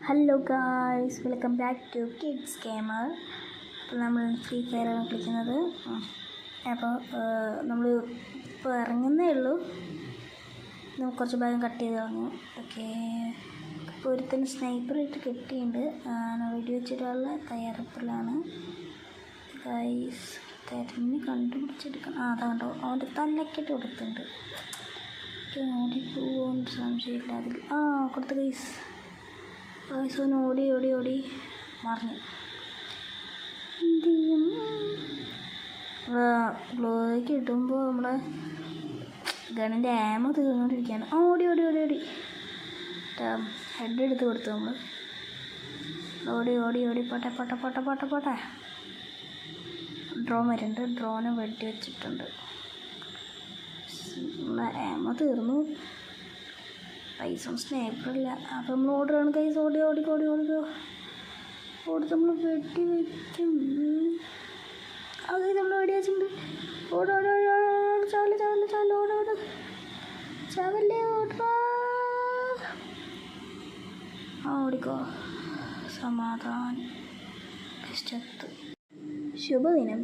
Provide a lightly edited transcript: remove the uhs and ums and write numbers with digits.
Hello guys, welcome back to kids gamer. അപ്പോൾ നമ്മൾ free ഫയറാണ് കളിക്കുന്നത്. അപ്പോൾ നമ്മൾ ഇപ്പോൾ ഇറങ്ങുന്നേ ഉള്ളൂ. നമുക്ക് കുറച്ച് ഭാഗം കട്ട് ചെയ്ത് കളഞ്ഞു. ഓക്കെ, ഇപ്പോൾ ഒരുത്തന്നെ സ്നൈപ്പറായിട്ട് കെട്ടിയിട്ടുണ്ട്. വെടി വെച്ചിട്ടുള്ള തയ്യാറെടുപ്പിലാണ് ഗായ്സ്. തിരഞ്ഞ് കണ്ടുപിടിച്ചെടുക്കണം. അതാണ്ടോ അവൻ്റെ തലക്കെട്ട് കൊടുത്തിട്ടുണ്ട്. ഓടിപ്പോകുമെന്ന് സംശയമില്ല അതിൽ. കൊടുത്ത ഗൈസ്. വയസ്സോന് ഓടി ഓടി ഓടി മറിഞ്ഞു. എന്ത് ചെയ്യും? ഗ്ലോയ്ക്ക് കിട്ടുമ്പോൾ നമ്മളെ ഗണ്ണിൻ്റെ ആമ തീർന്നുകൊണ്ടിരിക്കുകയാണ്. ഓടി ഓടി ഓടി ഓടി ഹെഡ് എടുത്ത് കൊടുത്തു നമ്മൾ. ഓടി ഓടി ഓടി പോട്ടെ പോട്ടെ പോട്ടെ പോട്ടെ പോട്ടെ. ഡ്രോൺ വരുന്നുണ്ട്. ഡ്രോനെ വെട്ടി വെച്ചിട്ടുണ്ട്. ആമ തീർന്നു. പൈസ സ്നേപ്പറില്ല. അപ്പം നമ്മൾ ഓടുകയാണ് കൈസ്. ഓടി ഓടി ഓടി ഓടിക്കോ. ഓടി നമ്മൾ വെട്ടി വയ്ക്കും. അത് നമ്മൾ വെടി വെച്ചിട്ടുണ്ട്. ഓടി ഓടി ഓടി ഓടി ചാല് ചാല് ചാല് ഓടി ഓടി ചാവല്ലേ ഓടാ. ഓടിക്കോ. സമാധാനം. ശുഭദിനം.